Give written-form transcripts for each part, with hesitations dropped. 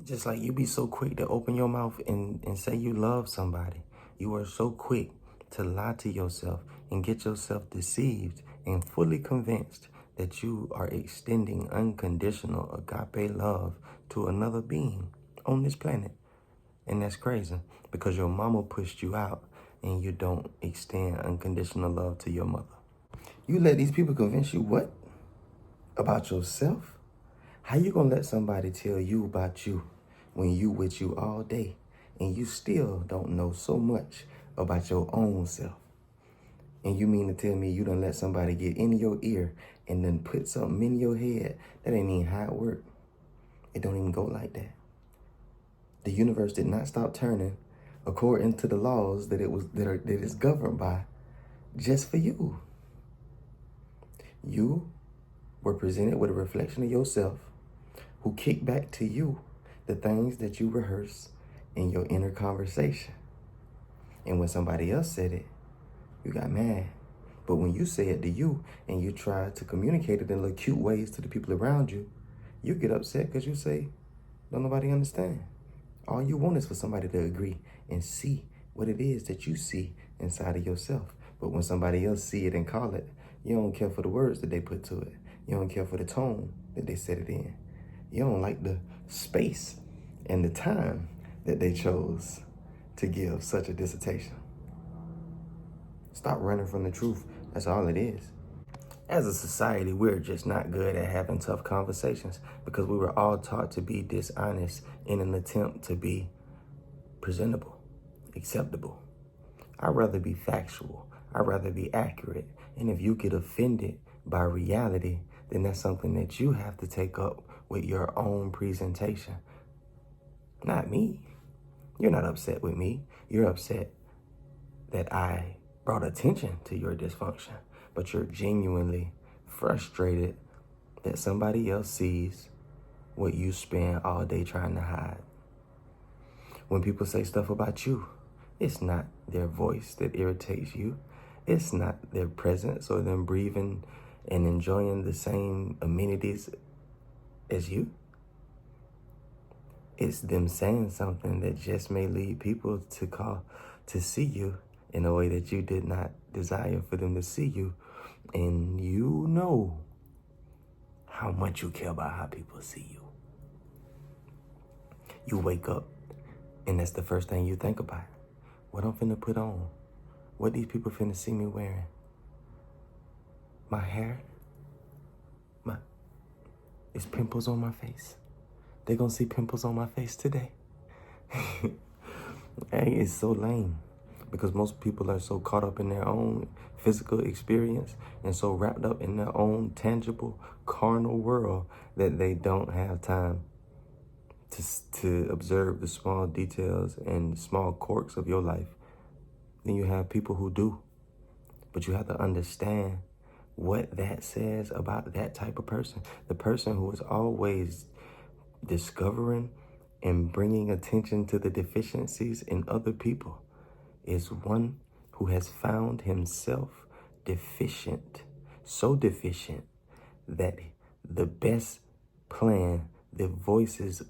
Just like you be so quick to open your mouth and say you love somebody. You are so quick to lie to yourself and get yourself deceived and fully convinced that you are extending unconditional agape love to another being on this planet. And that's crazy because your mama pushed you out and you don't extend unconditional love to your mother. You let these people convince you what? About yourself? How you gonna let somebody tell you about you when you with you all day and you still don't know so much about your own self? And you mean to tell me you done let somebody get in your ear and then put something in your head? That ain't even how it work. It don't even go like that. The universe did not stop turning according to the laws that it's governed by just for you. You were presented with a reflection of yourself who kicked back to you the things that you rehearse in your inner conversation. And when somebody else said it, you got mad. But when you say it to you and you try to communicate it in little cute ways to the people around you, you get upset because you say, don't nobody understand. All you want is for somebody to agree and see what it is that you see inside of yourself. But when somebody else see it and call it, you don't care for the words that they put to it. You don't care for the tone that they said it in. You don't like the space and the time that they chose to give such a dissertation. Stop running from the truth. That's all it is. As a society, we're just not good at having tough conversations because we were all taught to be dishonest in an attempt to be presentable, acceptable. I'd rather be factual. I'd rather be accurate. And if you get offended by reality, then that's something that you have to take up with your own presentation. Not me. You're not upset with me. You're upset that I brought attention to your dysfunction, but you're genuinely frustrated that somebody else sees what you spend all day trying to hide. When people say stuff about you, it's not their voice that irritates you. It's not their presence or them breathing and enjoying the same amenities as you. It's them saying something that just may lead people to see you in a way that you did not desire for them to see you. And you know how much you care about how people see you. You wake up and that's the first thing you think about. What I'm finna put on? What these people finna see me wearing? My hair? It's pimples on my face. They gonna see pimples on my face today. Hey, it's so lame because most people are so caught up in their own physical experience and so wrapped up in their own tangible carnal world that they don't have time to observe the small details and small quirks of your life. Then you have people who do, but you have to understand what that says about that type of person. The person who is always discovering and bringing attention to the deficiencies in other people is one who has found himself deficient, so deficient that the best plan the voices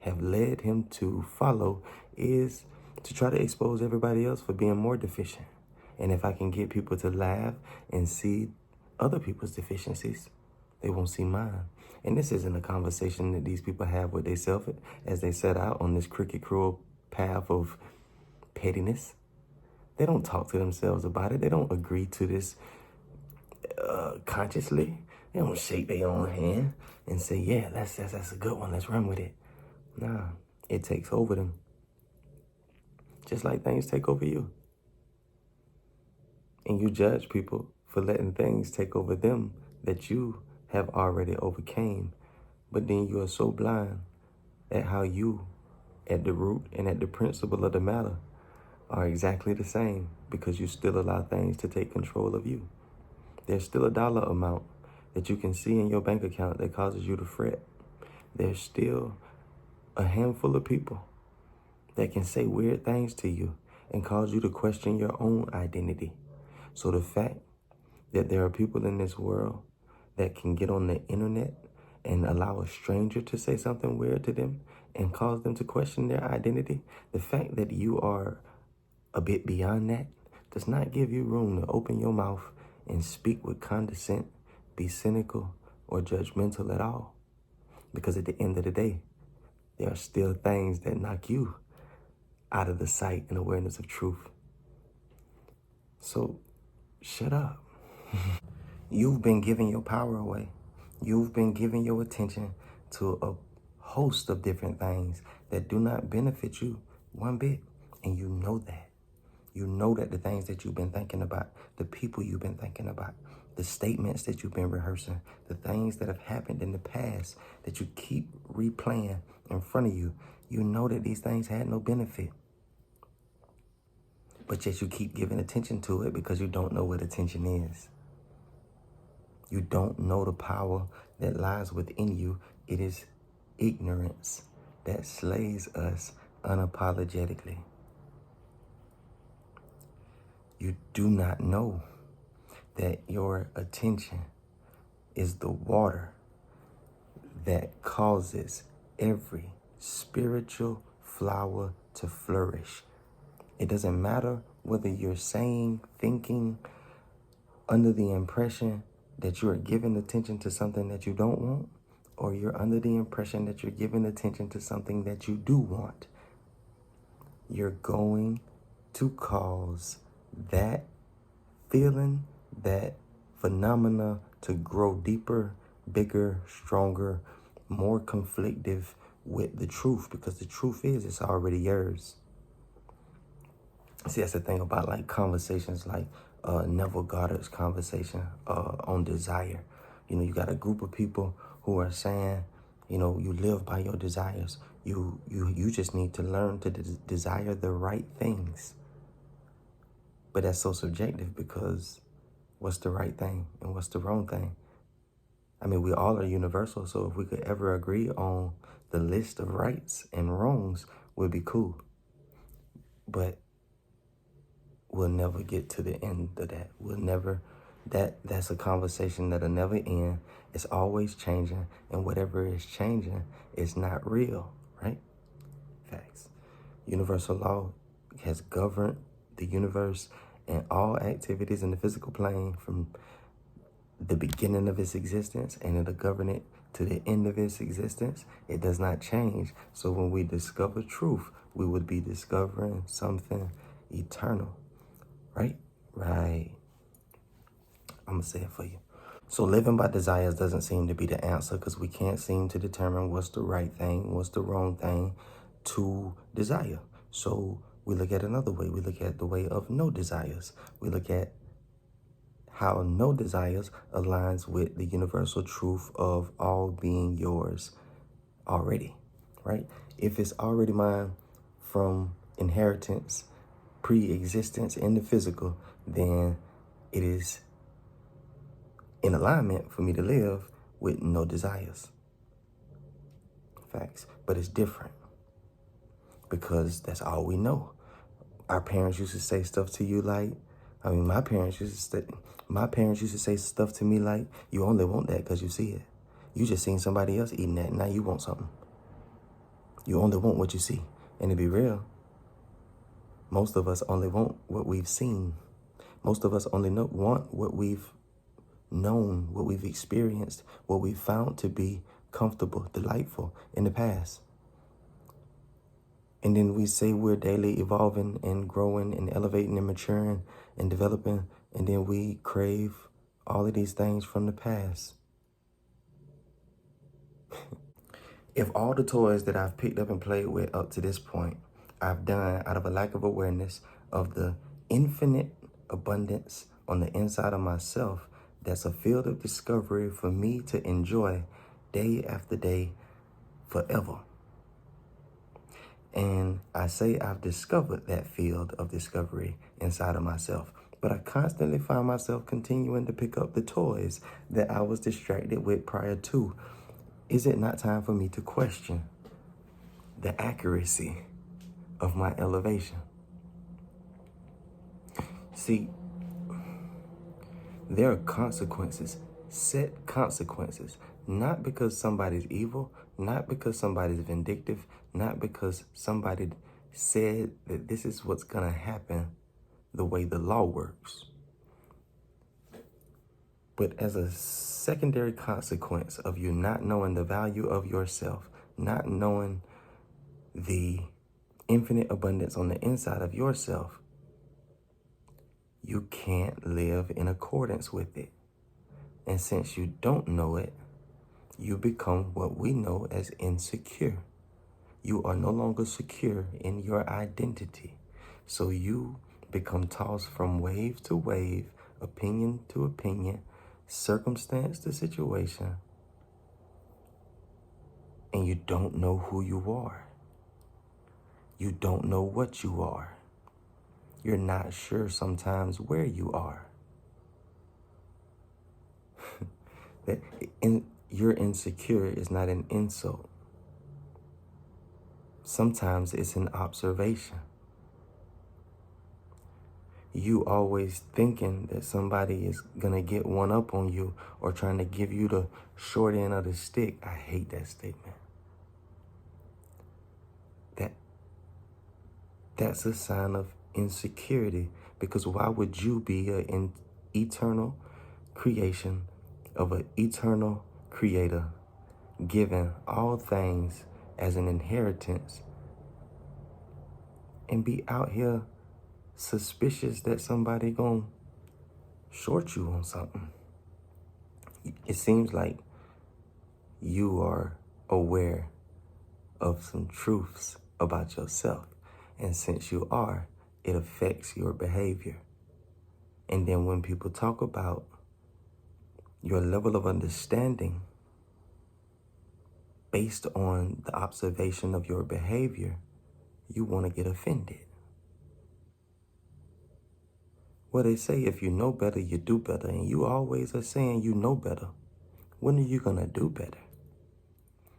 have led him to follow is to try to expose everybody else for being more deficient. And if I can get people to laugh and see other people's deficiencies, they won't see mine. And this isn't a conversation that these people have with themselves as they set out on this crooked, cruel path of pettiness. They don't talk to themselves about it. They don't agree to this consciously. They don't shake their own hand and say, yeah, that's a good one. Let's run with it. Nah, it takes over them. Just like things take over you. And you judge people for letting things take over them that you have already overcame. But then you are so blind at how you, at the root and at the principle of the matter, are exactly the same because you still allow things to take control of you. There's still a dollar amount that you can see in your bank account that causes you to fret. There's still a handful of people that can say weird things to you and cause you to question your own identity. So the fact that there are people in this world that can get on the internet and allow a stranger to say something weird to them and cause them to question their identity, the fact that you are a bit beyond that does not give you room to open your mouth and speak with condescent, be cynical, or judgmental at all. Because at the end of the day, there are still things that knock you out of the sight and awareness of truth. So shut up. You've been giving your power away. You've been giving your attention to a host of different things that do not benefit you one bit. And you know that. You know that the things that you've been thinking about, the people you've been thinking about, the statements that you've been rehearsing, the things that have happened in the past that you keep replaying in front of you, you know that these things had no benefit. But yet you keep giving attention to it because you don't know what attention is. You don't know the power that lies within you. It is ignorance that slays us unapologetically. You do not know that your attention is the water that causes every spiritual flower to flourish. It doesn't matter whether you're saying, thinking, under the impression that you are giving attention to something that you don't want, or you're under the impression that you're giving attention to something that you do want. You're going to cause that feeling, that phenomena to grow deeper, bigger, stronger, more conflictive with the truth, because the truth is it's already yours. See, that's the thing about like conversations like Neville Goddard's conversation on desire. You know, you got a group of people who are saying, you know, you live by your desires. You just need to learn to desire the right things. But that's so subjective, because what's the right thing and what's the wrong thing? I mean, we all are universal, so if we could ever agree on the list of rights and wrongs, we'd be cool. But we'll never get to the end of that. That's a conversation that'll never end. It's always changing, and whatever is changing is not real, right? Facts. Universal law has governed the universe and all activities in the physical plane from the beginning of its existence, and it'll govern it to the end of its existence. It does not change. So when we discover truth, we would be discovering something eternal. Right? Right. I'm going to say it for you. So living by desires doesn't seem to be the answer, because we can't seem to determine what's the right thing, what's the wrong thing to desire. So we look at another way. We look at the way of no desires. We look at how no desires aligns with the universal truth of all being yours already, right? If it's already mine from inheritance, pre-existence in the physical, then it is in alignment for me to live with no desires. Facts. But it's different, because that's all we know. Our parents used to say stuff to you like, my parents used to say stuff to me like, you only want that because you see it. You just seen somebody else eating that, now you want something. You only want what you see. And to be real, most of us only want what we've seen. Most of us only want what we've known, what we've experienced, what we've found to be comfortable, delightful in the past. And then we say we're daily evolving and growing and elevating and maturing and developing, and then we crave all of these things from the past. If all the toys that I've picked up and played with up to this point, I've done out of a lack of awareness of the infinite abundance on the inside of myself, that's a field of discovery for me to enjoy day after day, forever. And I say I've discovered that field of discovery inside of myself, but I constantly find myself continuing to pick up the toys that I was distracted with prior to. Is it not time for me to question the accuracy of my elevation? See, there are consequences, set consequences, Not because somebody's evil, not because somebody's vindictive, not because somebody said that this is what's going to happen the way the law works, but as a secondary consequence of you not knowing the value of yourself, not knowing the infinite abundance on the inside of yourself, you can't live in accordance with it. And since you don't know it, you become what we know as insecure. You are no longer secure in your identity. So you become tossed from wave to wave, opinion to opinion, circumstance to situation, and you don't know who you are. You don't know what you are. You're not sure sometimes where you are. You're insecure is not an insult. Sometimes it's an observation. You always thinking that somebody is going to get one up on you or trying to give you the short end of the stick. I hate that statement. That's a sign of insecurity, because why would you be an eternal creation of an eternal creator, given all things as an inheritance, and be out here suspicious that somebody gonna short you on something? It seems like you are aware of some truths about yourself. And since you are, it affects your behavior. And then when people talk about your level of understanding based on the observation of your behavior, you want to get offended. Well, they say if you know better, you do better. And you always are saying you know better. When are you going to do better?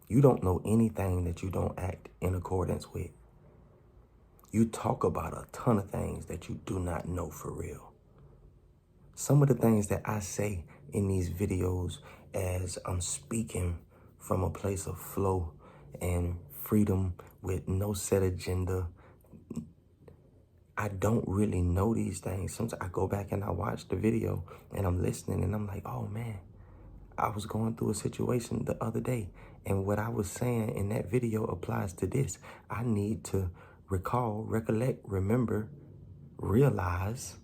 You don't know anything that you don't act in accordance with. You talk about a ton of things that you do not know for real. Some of the things that I say in these videos as I'm speaking from a place of flow and freedom with no set agenda, I don't really know these things. Sometimes I go back and I watch the video and I'm listening and I'm like, oh man, I was going through a situation the other day, and what I was saying in that video applies to this. I need to recall, recollect, remember, realize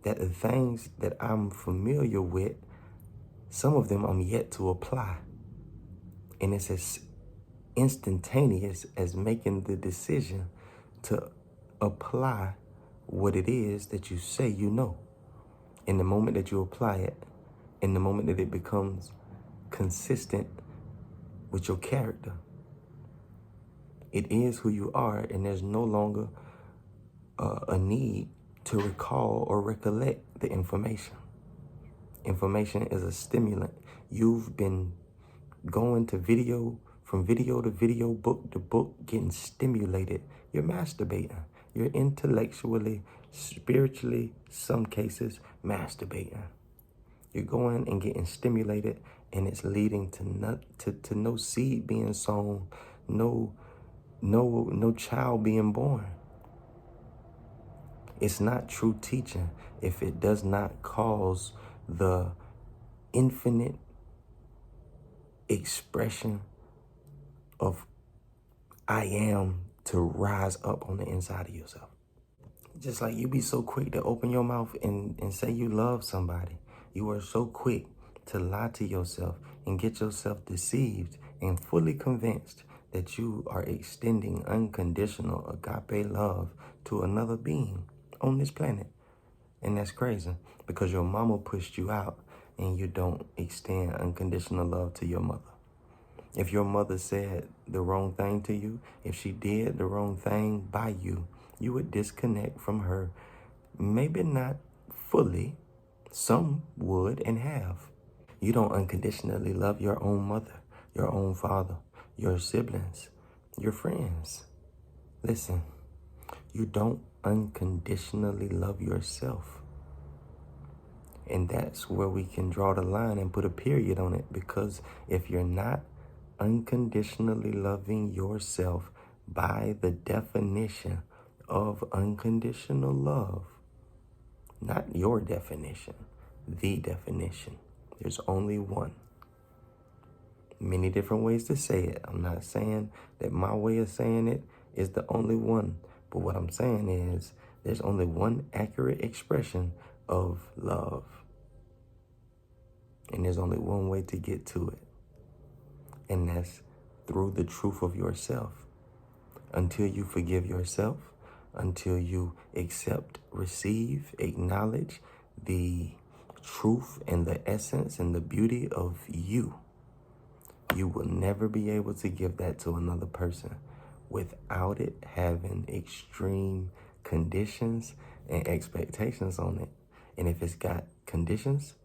that the things that I'm familiar with, some of them I'm yet to apply. And it's as instantaneous as making the decision to apply what it is that you say you know. In the moment that you apply it, in the moment that it becomes consistent with your character, it is who you are, and there's no longer a need to recall or recollect the information. Information is a stimulant. You've been going to video, from video to video, book to book, getting stimulated. You're masturbating. You're intellectually, spiritually, some cases, masturbating. You're going and getting stimulated, and it's leading to no seed being sown, no child being born. It's not true teaching if it does not cause the infinite expression of I am to rise up on the inside of yourself. Just like you be so quick to open your mouth and say you love somebody. You are so quick to lie to yourself and get yourself deceived and fully convinced that you are extending unconditional agape love to another being on this planet. And that's crazy, because your mama pushed you out and you don't extend unconditional love to your mother. If your mother said the wrong thing to you, if she did the wrong thing by you, you would disconnect from her. Maybe not fully. Some would and have. You don't unconditionally love your own mother, your own father, your siblings, your friends. Listen, you don't unconditionally love yourself. And that's where we can draw the line and put a period on it. Because if you're not unconditionally loving yourself by the definition of unconditional love, not your definition, the definition. There's only one. Many different ways to say it. I'm not saying that my way of saying it is the only one. But what I'm saying is there's only one accurate expression of love. And there's only one way to get to it. And that's through the truth of yourself. Until you forgive yourself, until you accept, receive, acknowledge the truth and the essence and the beauty of you, you will never be able to give that to another person without it having extreme conditions and expectations on it. And if it's got conditions,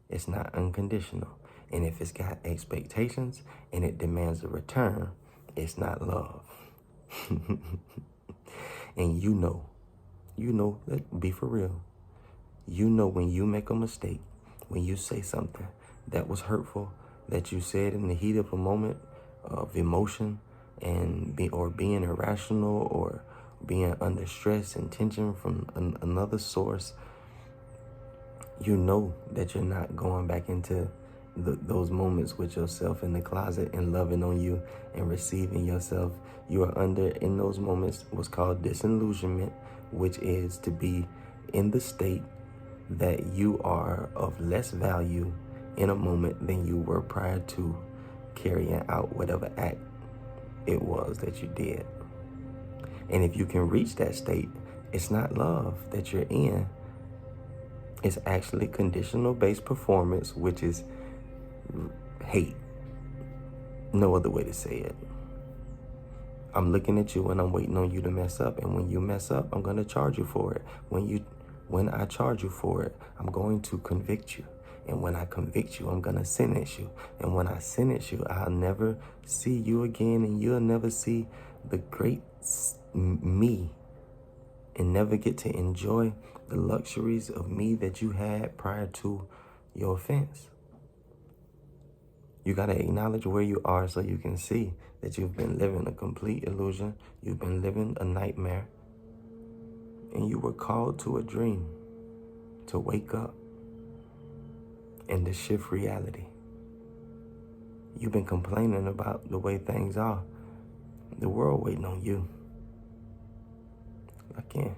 it's not unconditional. And if it's got expectations and it demands a return, it's not love. And you know, be for real. You know when you make a mistake, when you say something that was hurtful, that you said in the heat of a moment of emotion and being irrational or being under stress and tension from another source, you know that you're not going back into those moments with yourself in the closet and loving on you and receiving yourself. You are under, in those moments, what's called disillusionment, which is to be in the state that you are of less value in a moment than you were prior to carrying out whatever act it was that you did. And if you can reach that state, it's not love that you're in. It's actually conditional based performance, which is hate. No other way to say it. I'm looking at you and I'm waiting on you to mess up. And when you mess up, I'm going to charge you for it. When I charge you for it, I'm going to convict you. And when I convict you, I'm going to sentence you. And when I sentence you, I'll never see you again. And you'll never see the great me and never get to enjoy the luxuries of me that you had prior to your offense. You got to acknowledge where you are so you can see that you've been living a complete illusion. You've been living a nightmare. And you were called to a dream, to wake up and to shift reality. You've been complaining about the way things are. The world waiting on you. I can't.